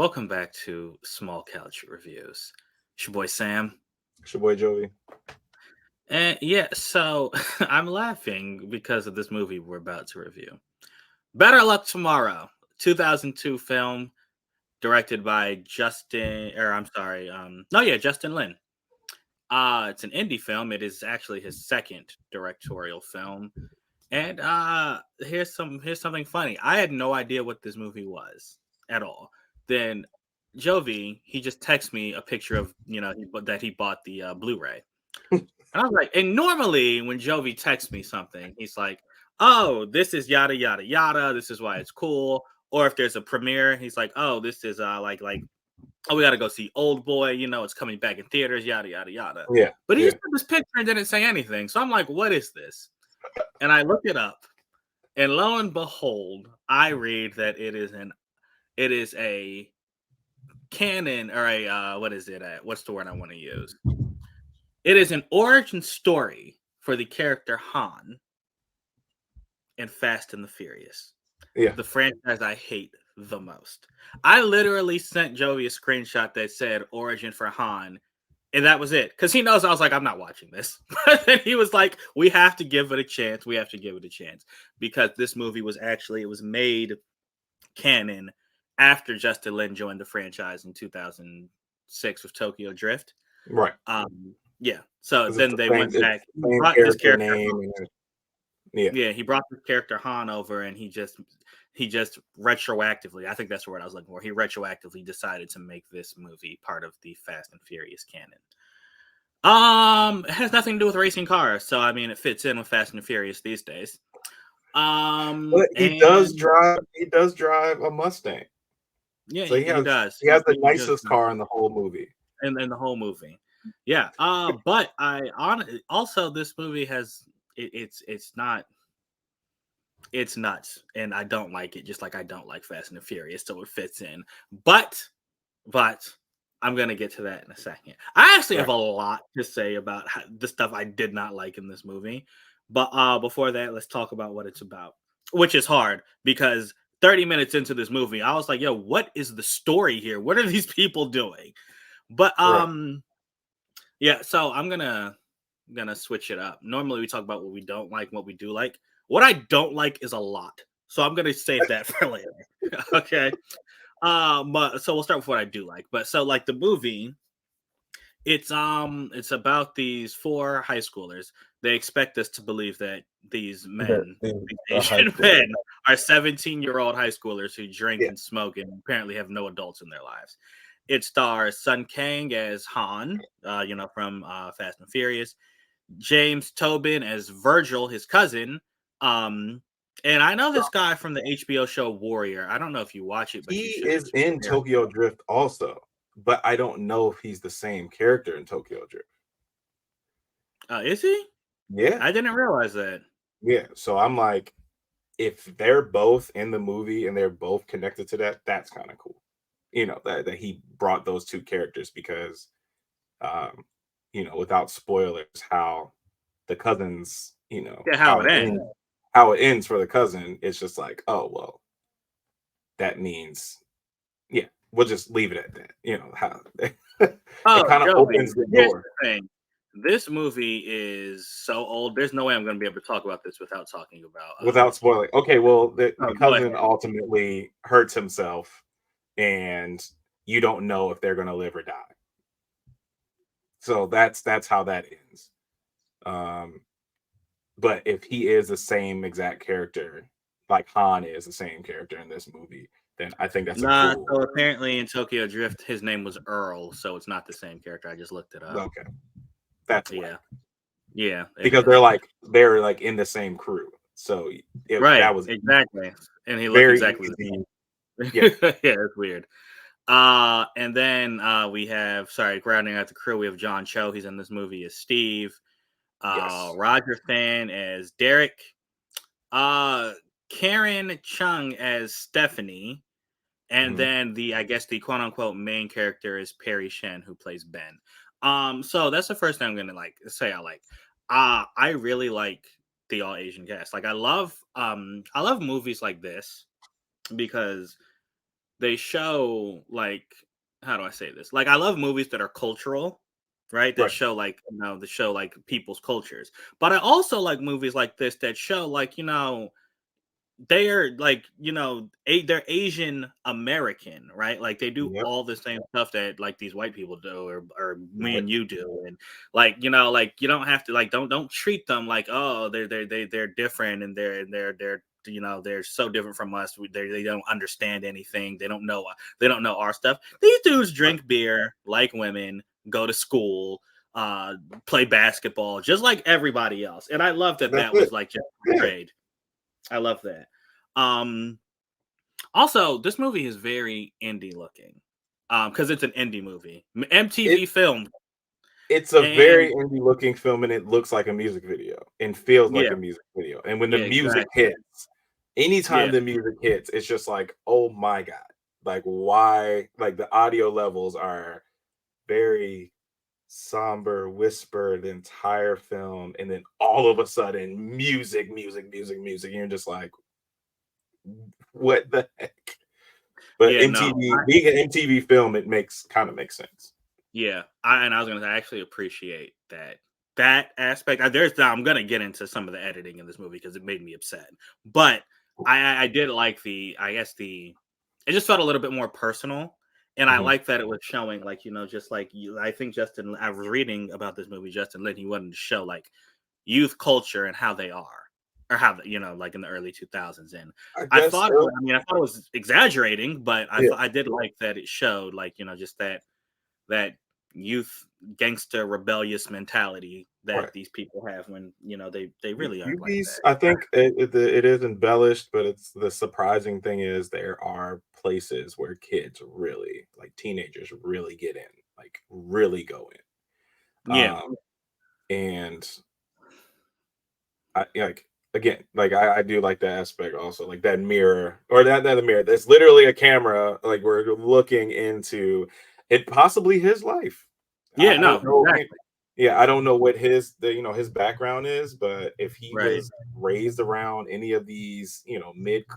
welcome back to Small Couch Reviews. It's your boy Sam. It's your boy Joey. And yeah, so I'm laughing because of this movie we're about to review. Better Luck Tomorrow, 2002 film directed by Justin Lin. It's an indie film. It is actually his second directorial film. And here's something funny. I had no idea what this movie was at all. Then Jovi, he just texted me a picture of that he bought the Blu-ray, and I was like, and normally when Jovi texts me something, he's like, "Oh, this is yada yada yada. This is why it's cool." Or if there's a premiere, he's like, "Oh, this is oh, we got to go see Old Boy. It's coming back in theaters. Yada yada yada." Yeah, But he yeah. just put this picture and didn't say anything. So I'm like, "What is this?" And I look it up, and lo and behold, I read that it is a canon or a what is it? What's the word I want to use? It is an origin story for the character Han in Fast and the Furious, Yeah. the franchise I hate the most. I literally sent Joey a screenshot that said origin for Han, and that was it. Because he knows I was like, I'm not watching this. But then he was like, we have to give it a chance. We have to give it a chance. Because this movie it was made canon after Justin Lin joined the franchise in 2006 with Tokyo Drift. Right. Yeah. So 'Cause it's then the they same, went it's back. the He same brought this character character. name. Yeah. Yeah, he brought this character Han over, and he just retroactively. I think that's the word I was looking for. He retroactively decided to make this movie part of the Fast and Furious canon. It has nothing to do with racing cars, so I mean, it fits in with Fast and Furious these days. But he does And drive. He does drive a Mustang. yeah, So he, he he has does. he has the He just nicest car in the whole movie. in the whole movie. Yeah. But also this movie has it's not it's nuts, and I don't like it. Just like I don't like Fast and the Furious, so it fits in. But I'm gonna get to that in a second. I actually have Right. a lot to say about the stuff I did not like in this movie. But before that, let's talk about what it's about, which is hard because 30 minutes into this movie, I was like, "Yo, what is the story here? What are these people doing?" But Right. yeah. So I'm gonna switch it up. Normally, we talk about what we don't like, what we do like. What I don't like is a lot. So I'm gonna save that for later. Okay. But so we'll start with what I do like. But so like the movie, it's about these four high schoolers. They expect us to believe that these That men, is these a high Asian school. men, are 17-year-old high schoolers who drink Yeah. and smoke and apparently have no adults in their lives. It stars Sun Kang as Han, from Fast and Furious. James Tobin as Virgil, his cousin. Um, and I know this guy from the HBO show Warrior. I don't know if you watch it, but He you should. is It's in very Tokyo Drift also, but I don't know if he's the same character in Tokyo Drift. Is he? Yeah. I didn't realize that. Yeah. So I'm like, if they're both in the movie and they're both connected to that, that's kind of cool. That he brought those two characters because um, without spoilers, how the cousins, Yeah, how it ends. how it ends for the cousin, it's just like, oh well, that means yeah, we'll just leave it at that. How Oh, it kind of Jovi. opens the Here's door the thing. This movie is so old. There's no way I'm going to be able to talk about this without talking about. without spoiling. Okay, well, the Oh, go ahead. cousin ultimately hurts himself, and you don't know if they're gonna live or die. So that's how that ends. Um, but if he is the same exact character, like Han is the same character in this movie, then I think that's a Nah. cool. So apparently in Tokyo Drift, his name was Earl, so it's not the same character. I just looked it up. Okay, that's why Yeah. Yeah, it because is. they're like in the same crew. So Right. that was Exactly. And he looked very exactly the easy. same. Yeah. Yeah, it's weird. And then we have grounding out the crew, we have John Cho. He's in this movie as Steve. Yes. Roger Fan as Derek. Uh, Karen Chung as Stephanie. And Mhm. then I guess the quote unquote main character is Perry Shen, who plays Ben. So that's the first thing I'm gonna say I like. I really like the all Asian cast. Like I love movies like this because they show like, how do I say this? Like I love movies that are cultural, right? That Right. show like, that show like people's cultures. But I also like movies like this that show like, they are like, they're Asian American, right? Like they do Yep. all the same stuff that like these white people do, or me Right. and you do, and like, like you don't have to like, don't treat them like, oh, they're different, and they're they're so different from us. They don't understand anything. They don't know our stuff. These dudes Right. drink beer, like women, go to school, uh, play basketball, just like everybody else. And I love that That's that it. was like just Yeah. portrayed. I love that. Um, Also, this movie is very indie looking, because it's an indie movie, It MTV film, it's a and very indie looking film, and it looks like a music video and feels like yeah, a music video. And when the yeah, music exactly, hits, anytime yeah, the music hits, it's just like, oh my god, like why? Like the audio levels are very somber, whisper the entire film, and then all of a sudden, music, music, music, music. And you're just like, what the heck? But yeah. No, MTV, being an MTV film, it makes kind of makes sense. yeah, and I was gonna say, I actually appreciate that aspect. I'm gonna get into some of the editing in this movie because it made me upset, but I did like I guess it just felt a little bit more personal, and I Mhm. like that it was showing like, just like you. I think Justin. I was reading about this movie, Justin Lin. He wanted to show like youth culture and how they are, or how like in the early 2000s. And I I guess, thought, I mean, I thought it was exaggerating, but yeah, I did like that it showed like, just that youth gangster rebellious mentality that right. these people have when they really aren't like Movies, that. I think it is embellished, but it's the surprising thing is there are places where kids really, like teenagers, really get in, like really go in. Yeah, And I like again, like I do like that aspect also, like that mirror or that the mirror. That's literally a camera, like we're looking into it, possibly his life. yeah, I no, don't know. exactly, Yeah, I don't know what his background is, but if he right. was raised around any of these,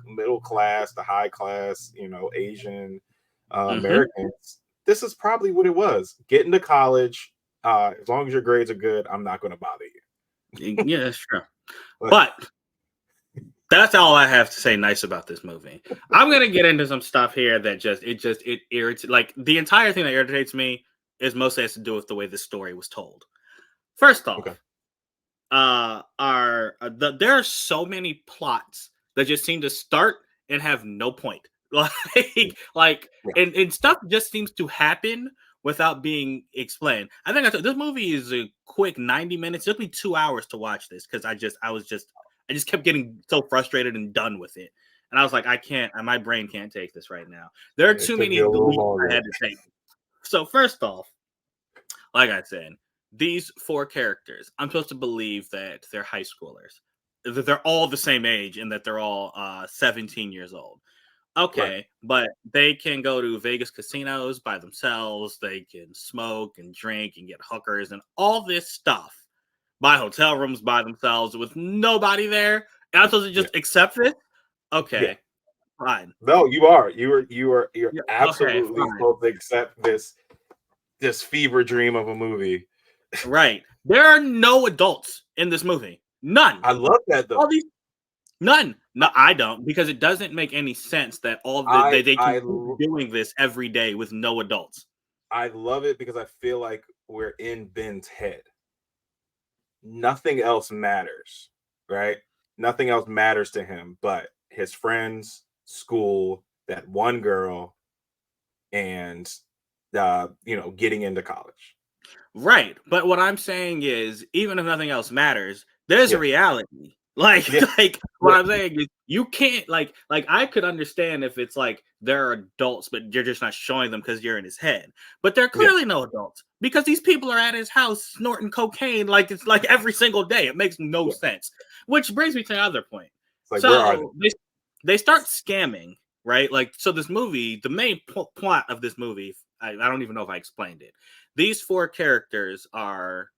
middle class to high class, Asian Hmm. Americans, this is probably what it was. Get into college. As long as your grades are good, I'm not going to bother you. Yeah, that's true. But But that's all I have to say nice about this movie. I'm gonna get into some stuff here that it irritates. Like the entire thing that irritates me is mostly has to do with the way the story was told. First okay, off, there are so many plots that just seem to start and have no point. yeah, Like, yeah, and stuff just seems to happen without being explained. I think this movie is a quick 90 minutes. It took me 2 hours to watch this because I just kept getting so frustrated and done with it. And I was like, I can't, my brain can't take this right now. There are it too took many you a little leaps I longer. had to take. So first off, like I said, these four characters, I'm supposed to believe that they're high schoolers, that they're all the same age, and that they're all 17 years old. Right. Okay, but they can go to Vegas casinos by themselves. They can smoke and drink and get hookers and all this stuff, buy hotel rooms by themselves with nobody there. And I'm supposed to Yeah. just accept it? Yeah. Okay, fine. No, you are. You're Yeah, okay, absolutely fine. supposed to accept this fever dream of a movie. Right. There are no adults in this movie. None. I love that All though. these None. No, I don't, because it doesn't make any sense that they can I keep doing this every day with no adults. I love it because I feel like we're in Ben's head. Nothing else matters, right? Nothing else matters to him but his friends, school, that one girl, and getting into college. Right. But what I'm saying is, even if nothing else matters, there's a Yeah, reality. Like, yeah, like what yeah, I'm saying is, you can't like I could understand if it's like there are adults, but you're just not showing them because you're in his head. But there are yeah. clearly no adults because these people are at his house snorting cocaine like it's like every single day. It makes no Yeah. sense. Which brings me to another point. It's like, where are they? So they start scamming, right? Like, so this movie, the main plot of this movie, I don't even know if I explained it. These four characters are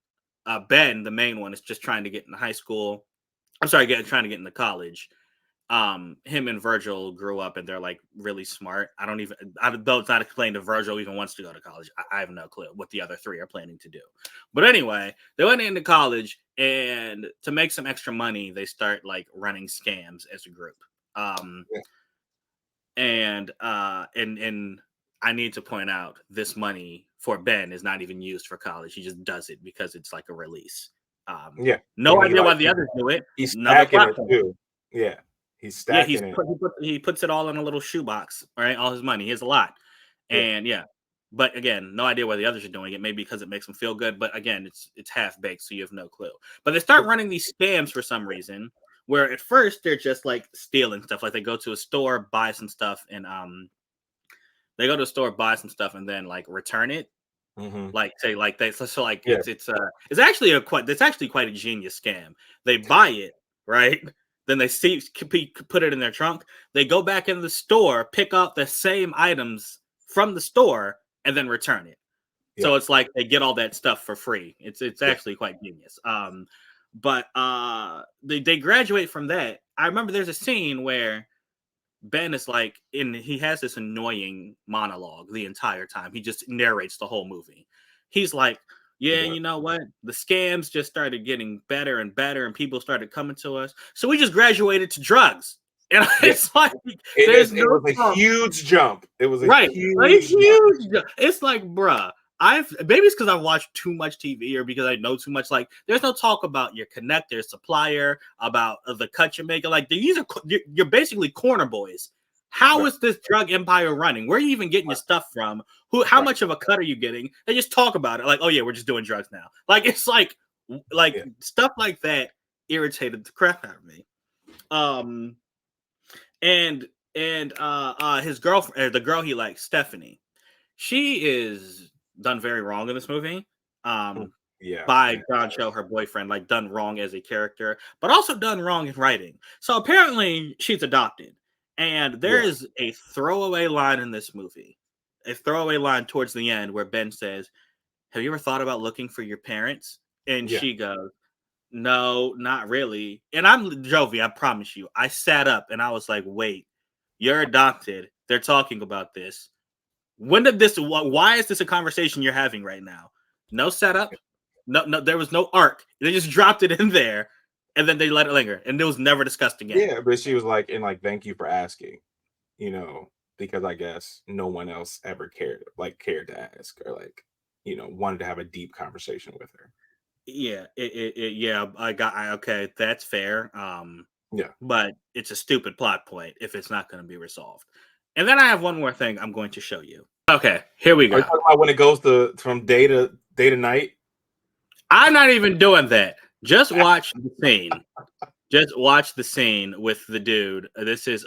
Ben, the main one, is just trying to get into high school. I'm sorry, trying to get into college, him and Virgil grew up and they're like really smart. I don't it's not explained if Virgil even wants to go to college. I have no clue what the other three are planning to do. But anyway, they went into college, and to make some extra money, they start like running scams as a group. Um, Yeah. and I need to point out this money for Ben is not even used for college. He just does it because it's like a release. Yeah. No And idea why the others do it. he's Another stacking it platform. too. Yeah. He's Yeah, stacking it. he puts it all in a little shoebox, right? All his money. He has a lot. Yeah. And yeah. But again, no idea why the others are doing it. Maybe because it makes them feel good. But again, it's half baked, so you have no clue. But they start running these scams for some reason, where at first they're just like stealing stuff. Like they go to a store, buy some stuff, and they go to a store, buy some stuff, and then like return it. Mhm. Like say like they so like Yeah. it's actually quite a genius scam. They buy it, right? Then they put it in their trunk. They go back in the store, pick up the same items from the store, and then return it. Yeah. So it's like they get all that stuff for free. It's Yeah. actually quite genius. But they graduate from that. I remember there's a scene where Ben is like he has this annoying monologue the entire time. He just narrates the whole movie. He's like, yeah, Yeah. you know what? The scams just started getting better and better, and people started coming to us. So we just graduated to drugs. And Yeah. it's like It was a huge jump. It was a right, huge jump. huge. It's like, bruh, maybe it's because I've watched too much TV or because I know too much. Like, there's no talk about your connector, supplier, about the cut you're making. Like, these are you're basically corner boys. How Right. is this drug empire running? Where are you even getting your stuff from? How Right. much of a cut are you getting? They just talk about it. Like, oh yeah, we're just doing drugs now. Like, it's like Yeah. stuff like that irritated the crap out of me. And his girlfriend, the girl he likes, Stephanie, she is done very wrong in this movie. Yeah. By John Cho, her boyfriend, like done wrong as a character, but also done wrong in writing. So apparently she's adopted. And there Yeah. is a throwaway line in this movie, a throwaway line towards the end where Ben says, have you ever thought about looking for your parents? And Yeah. she goes, no, not really. And I'm Jovi, I promise you. I sat up and I was like, wait, you're adopted. They're talking about this. When did this? Why is this a conversation you're having right now? No setup. No, there was no arc. They just dropped it in there, and then they let it linger, and it was never discussed again. Yeah, but she was like, thank you for asking, because I guess no one else ever cared to ask or wanted to have a deep conversation with her. Yeah, yeah. Okay, that's fair. Yeah. But it's a stupid plot point if it's not going to be resolved. And then I have one more thing I'm going to show you. Okay, here we go. Are you talking about when it goes from day to night? I'm not even doing that. Just watch the scene. Just watch the scene with the dude. This is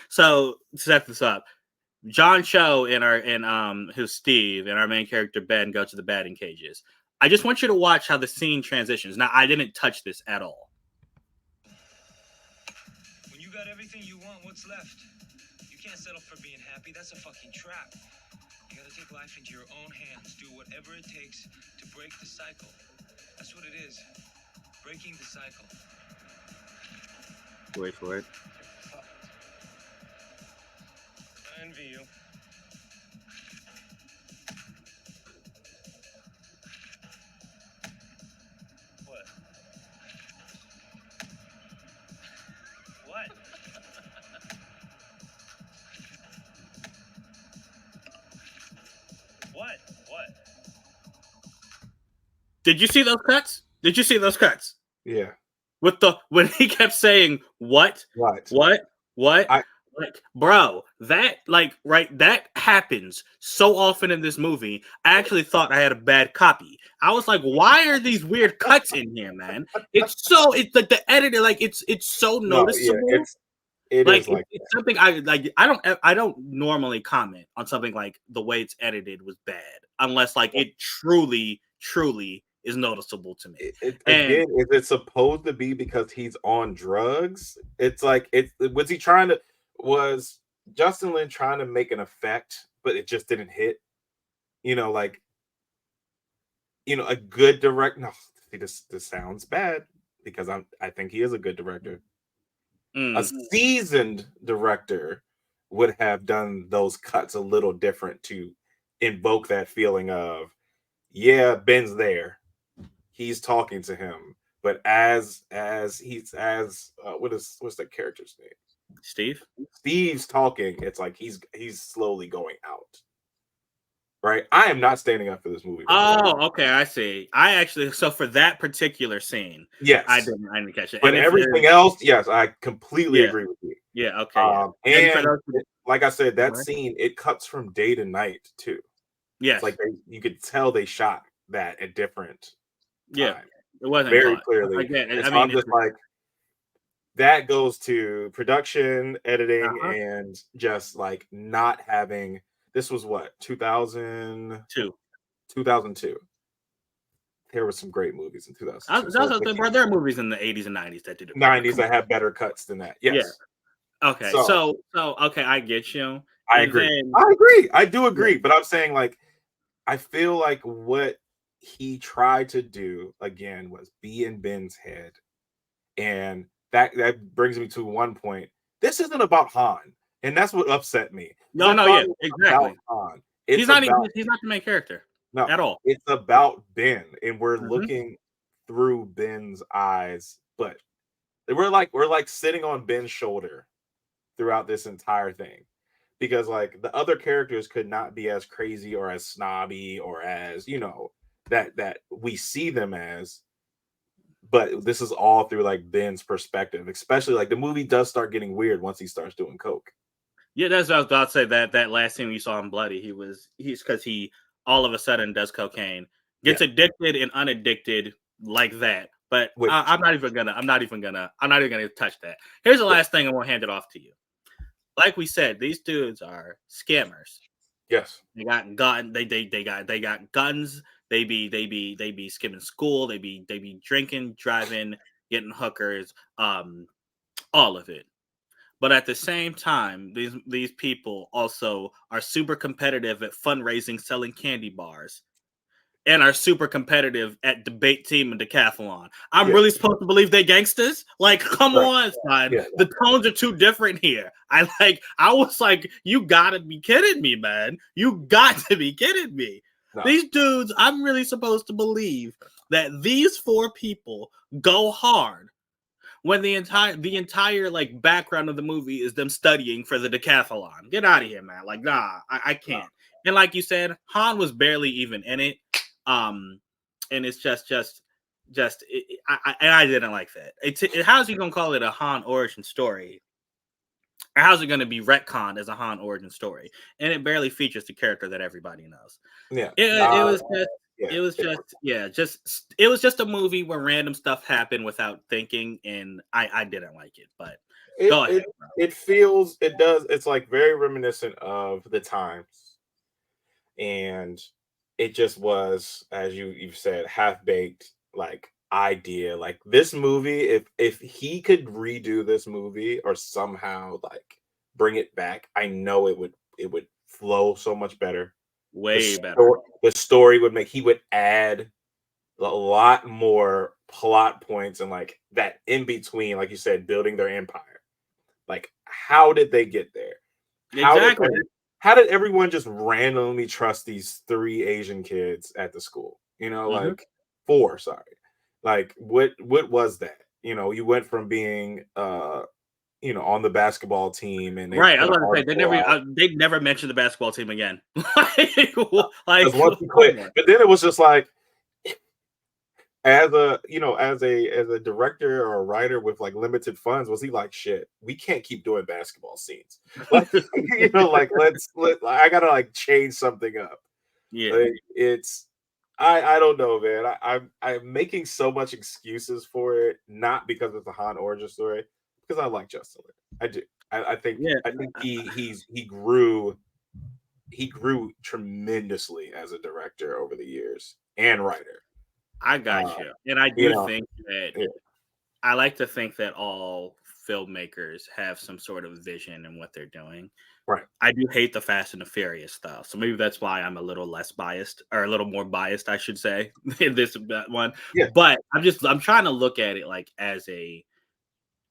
so set this up. John Cho and who's Steve and our main character Ben go to the batting cages. I just want you to watch how the scene transitions. Now I didn't touch this at all. When you got everything you want, what's left? You can't settle for being happy. That's a fucking trap. You gotta take life into your own hands. Do whatever it takes to break the cycle. That's what it is. Breaking the cycle. Wait for it. I envy you. What? What? What? Did you see those cuts? Did you see those cuts? Yeah. When he kept saying what? I- Like, bro, that happens so often in this movie. I actually thought I had a bad copy. I was like, why are these weird cuts in here, man? It's like the editor, like it's so noticeable. No, yeah, it's something I like. I don't normally comment on something like the way it's edited was bad, unless like it truly is noticeable to me. Again, is it supposed to be because he's on drugs? It's like was Justin Lin trying to make an effect, but it just didn't hit? A good director. No, this sounds bad because I think he is a good director. A Mm. seasoned director would have done those cuts a little different to invoke that feeling of, yeah, Ben's there, he's talking to him, but as he's as what's that character's name? Steve. Steve's talking. It's like he's slowly going out. Right? I am not standing up for this movie. By the way. Oh, okay, I see. I actually so for that particular scene, Yes, I didn't catch it. but And if everything else, yes, I completely yeah, agree with you. yeah, okay, yeah. And for And those, like I said, that right? scene it cuts from day to night too. It's Yes, like you could tell they shot that at different yeah, times it wasn't very caught clearly. again. And I so mean, I'm it's just like, that goes to production, editing, uh-huh, and just like not having. This was what 2000, two. 2002. There were some great movies in 2002. So Also, there are movies in the 80s and 90s that did it better. 90s that have better cuts than that. Yeah. Yes. Okay, So so okay, I get you. I And agree. then I agree. I do yeah, agree. But I'm saying, like, I feel like what he tried to do again was be in Ben's head. And that brings me to one point. This isn't about Han. And that's what upset me. no, I no, thought yeah, it was about exactly. Han. It's about He's not the main character no, at all. it's about Ben. And we're Mhm. looking through Ben's eyes, but we're like sitting on Ben's shoulder throughout this entire thing. Because like the other characters could not be as crazy or as snobby or as, that we see them as, but this is all through like Ben's perspective, especially like the movie does start getting weird once he starts doing coke. Yeah, that's what I was about to say. That last scene we saw him bloody, he's because he all of a sudden does cocaine, Yeah, gets addicted and unaddicted like that. But which I'm not even gonna touch that. Here's the yeah, last thing I want to hand it off to you. Like we said, these dudes are scammers. yes, They got gun. They got guns. They be skipping school. They be drinking, driving, getting hookers. All of it. But at the same time, these people also are super competitive at fundraising, selling candy bars, and are super competitive at debate team and decathlon. I'm yeah, really supposed to believe they gangsters? Like, come right, on, son. yeah, The tones are too different here. I was like, you gotta be kidding me, man. You got to be kidding me. no, These dudes, I'm really supposed to believe that these four people go hard when the entire like background of the movie is them studying for the decathlon. Get out of here, man. Like, nah, I no, can't. And like you said, Han was barely even in it. Um, and it's and I didn't like that. How's he gonna call it a Han origin story? Or how's it gonna be retconned as a Han origin story? And it barely features the character that everybody knows. yeah, It was just yeah, it was just a movie where random stuff happened without thinking, and I didn't like it. But it go ahead, it bro. it feels it does it's like very reminiscent of the times, and it just was, as you've said, half baked like idea. Like this movie, if he could redo this movie or somehow like bring it back, I know it would flow so much better. Way better. The story would make he would add a lot more plot points and like that in between, like you said, building their empire. Like, how did they get there? How did Exactly. how did everyone just randomly trust these three Asian kids at the school? Hmm. Like four, sorry. Like what was that? You went from being on the basketball team and they Right. I put was an about to say article out they never mentioned the basketball team again. Like, because once he come quit. on. But then it was just like as a director or a writer with like limited funds, was he like, shit, we can't keep doing basketball scenes. Like, like I gotta like change something up. Yeah. Like, it's I don't know, man. I'm making so much excuses for it, not because it's a Han origin story, because I like Justin Lin. I do. Yeah. I think he grew tremendously as a director over the years and writer. I got Uh, you. And I you do know, think that yeah, I like to think that all filmmakers have some sort of vision in what they're doing. right. I do hate the Fast and the Furious stuff, so maybe that's why I'm a little less biased, or a little more biased, I should say, in this that one. Yeah, But I'm trying to look at it like as a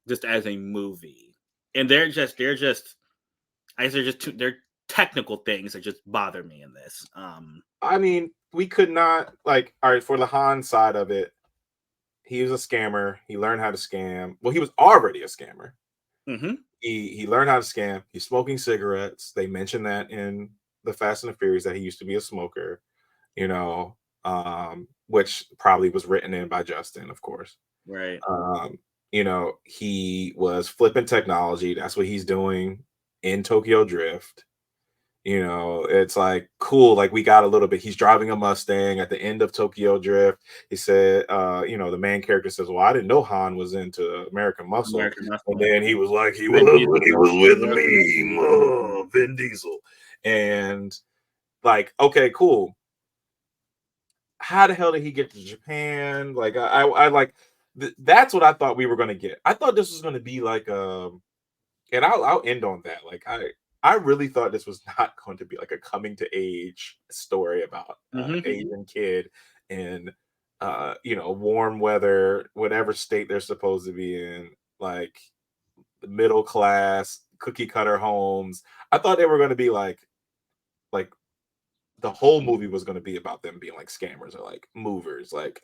just as a movie, and they're just I guess they're technical things that just bother me in this. I mean, we could not like all right for the Han side of it. He was a scammer. He learned how to scam. Well, he was already a scammer. Mhm. He learned how to scam. He's smoking cigarettes. They mentioned that in the Fast and the Furious that he used to be a smoker. You know, which probably was written in by Justin, of course. Right. Um, you know, he was flipping technology. That's what he's doing in Tokyo Drift. You know, it's like cool. Like we got a little bit. He's driving a Mustang at the end of Tokyo Drift. He said, the main character says, "Well, I didn't know Han was into American Muscle," American and Hustle. then he was like, "He was, Vin Diesel, he was with working me, Vin Diesel," and like, okay, cool. How the hell did he get to Japan? Like, I like that's what I thought we were gonna get. I thought this was gonna be like and I'll end on that. Like I really thought this was not going to be like a coming to age story about Mhm. Asian kid in warm weather, whatever state they're supposed to be in, like the middle class, cookie cutter homes. I thought they were going to be like the whole movie was going to be about them being like scammers or like movers, like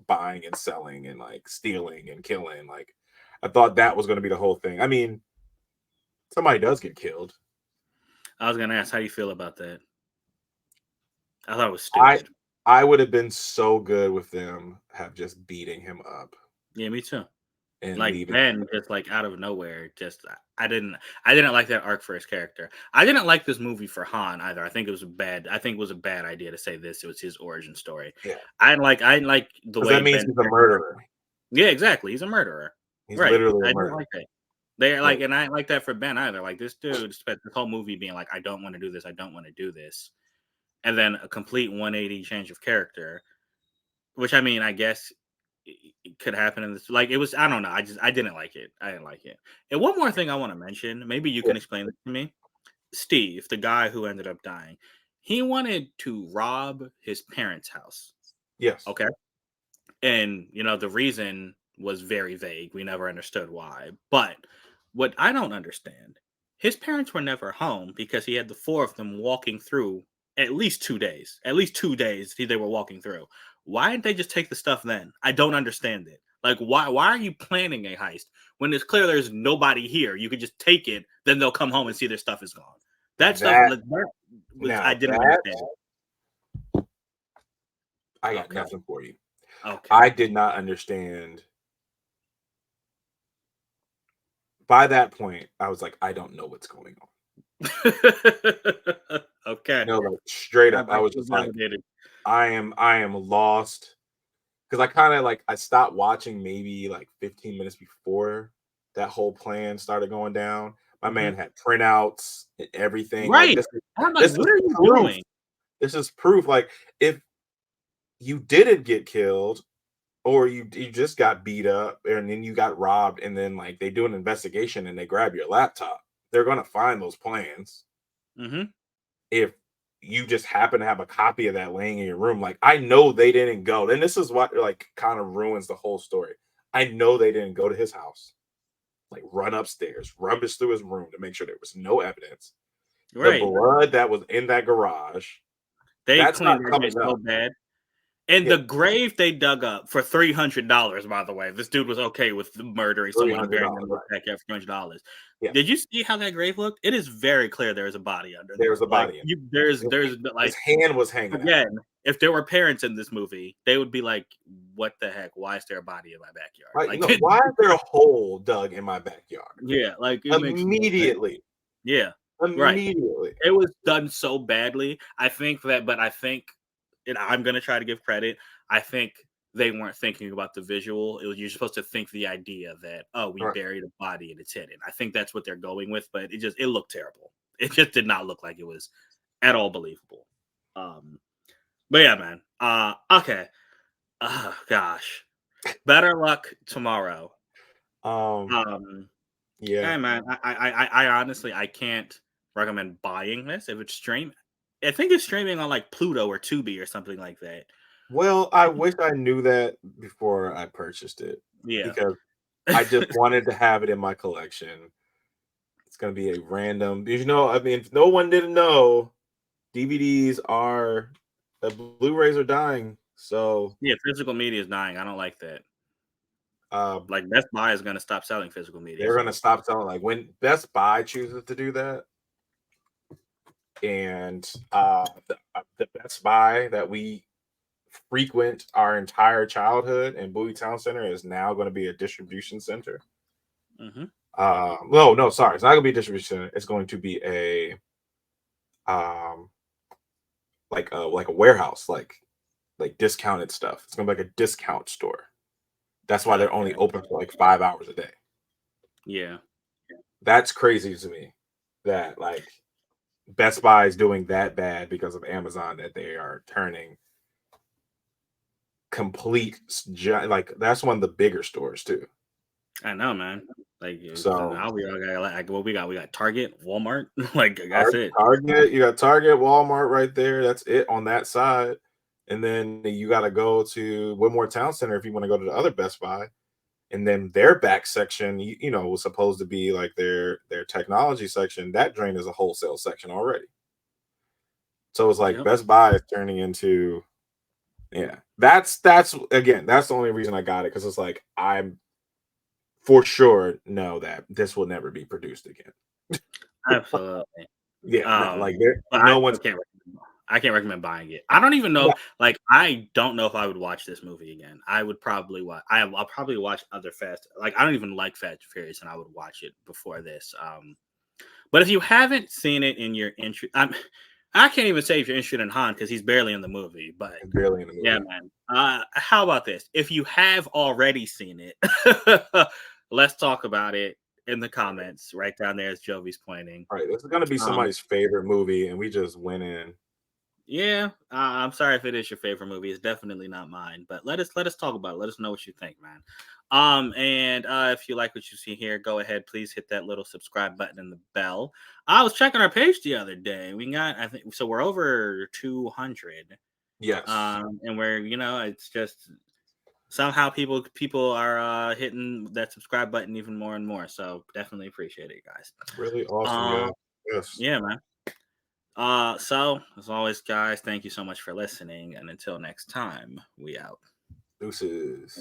buying and selling and like stealing and killing. Like I thought that was going to be the whole thing. I mean, somebody does get killed. I was gonna ask how you feel about that. I thought it was I stupid. I would have been so good with them have just beating him up Yeah, me too. and Like leaving. Ben, just like out of nowhere, just I didn't like that arc for his character. I didn't like this movie for Han either. I think it was a bad idea to say this. It was his origin story. Yeah, I didn't like the because way that means Ben. he's a murderer. Yeah, exactly. He's a murderer. He's Right. literally I a didn't murderer. like that. They Like, like, and I didn't like that for Ben either. Like this dude spent the whole movie being like, I don't want to do this. I don't want to do this. And then a complete 180 change of character, which I mean, I guess it could happen in this. Like it was, I don't know. I didn't like it. I didn't like it. And one more thing I want to mention, maybe you yeah, can explain this to me. Steve, the guy who ended up dying, he wanted to rob his parents' house. yes, Okay. And, the reason was very vague. We never understood why. But what I don't understand, his parents were never home because he had the four of them walking through at least 2 days. At least 2 days they were walking through. Why didn't they just take the stuff then? I don't understand it. Like, why are you planning a heist when it's clear there's nobody here? You could just take it, then they'll come home and see their stuff is gone. That stuff, that like, that was, I now didn't that understand. I got Okay. nothing for you. Okay. I did not understand. By that point, I was like, I don't know what's going on. Okay. Like straight up, I I was feel just like, validated. I am lost because I kind of like I stopped watching maybe like 15 minutes before that whole plan started going down. My man Mhm. had printouts and everything. Like Right. this, I'm like, this what is are you proof. doing? This is proof. Like if you didn't get killed or you just got beat up and then you got robbed and then like they do an investigation and they grab your laptop, they're gonna find those plans. Mhm. If you just happen to have a copy of that laying in your room, like I know they didn't go, and this is what like kind of ruins the whole story. I know they didn't go to his house, like run upstairs, rummage through his room to make sure there was no evidence. The Right. blood that was in that garage, They that's not cleaned that coming shit so up. bad. And Yeah, the grave they dug up for $300, by the way. This dude was okay with murdering three someone and hundred burying them dollars. in his Right? backyard for $300. Yeah, Did you see how that grave looked? It is very clear there is a body under there's there. a Like body in you, there's it. His like hand was hanging out. again, if there were parents in this movie, they would be like, "What the heck? Why is there a body in my backyard?" Like, Like, no, why is there a hole dug in my backyard? yeah, like it makes no sense. Immediately, Yeah, right. immediately. It was done so badly. I think, and I'm gonna try to give credit. I think they weren't thinking about the visual. It was you're supposed to think the idea that we Right. buried a body and it's hidden. I think that's what they're going with, but it looked terrible. It just did not look like it was at all believable. Um, but yeah, man. Okay. Gosh, better luck tomorrow. Um, Um, yeah. Hey man, I honestly I can't recommend buying this if it's stream. I think it's streaming on like Pluto or Tubi or something like that. Well, I wish I knew that before I purchased it Yeah, because I just wanted to have it in my collection. It's gonna be a random. Did you know? I mean, if no one didn't know, DVDs are the Blu-rays are dying. So Yeah, physical media is dying. I don't like that. uh, Like Best Buy is going to stop selling physical media. they're So gonna stop selling. Like when Best Buy chooses to do that, and the Best Buy that we frequent our entire childhood in Bowie Town Center is now going to be a distribution center. Mhm. No, sorry, it's not going to be a distribution center. It's going to be a um like a warehouse, like discounted stuff. It's going to be like a discount store. That's why they're only Okay. open for like 5 hours a day. Yeah. That's crazy to me. That like Best Buy is doing that bad because of Amazon that they are turning like that's one of the bigger stores too. I know, man. Like So now we all got like what we got. We got Target, Walmart. Like that's it. Target, you got Target, Walmart right there. That's it on that side. And then you got to go to Whitmore Town Center if you want to go to the other Best Buy. And then their back section, you know, was supposed to be like their technology section. That drain is a wholesale section already. So it's like Yep. Best Buy is turning into, yeah. That's again, that's the only reason I got it because it's like I'm for sure know that this will never be produced again. Absolutely. Yeah, no, like there, But I no one's. still can't recommend. I can't recommend buying it. I don't even Yeah, know. Like, I don't know if I would watch this movie again. I would probably watch. I'll probably watch other Fast. Like, I don't even like Fast and Furious, and I would watch it before this. But if you haven't seen it in your interest, I can't even say if you're interested in Han because he's barely in the movie. But it's barely in the yeah, movie. man. How about this? If you have already seen it, let's talk about it in the comments right down there as Jovi's pointing. All right, this is gonna be Um, somebody's favorite movie, and we just went in. Yeah, I'm sorry if it is your favorite movie. It's definitely not mine. But let us talk about it. Let us know what you think, man. And if you like what you see here, go ahead, please hit that little subscribe button and the bell. I was checking our page the other day. We got, I think, so we're over 200. Yes, And we're, it's just somehow people are hitting that subscribe button even more and more. So definitely appreciate it, guys. really awesome, guys. Um, Yes, yeah, man. So as always, guys, thank you so much for listening, and until next time, we out. deuces.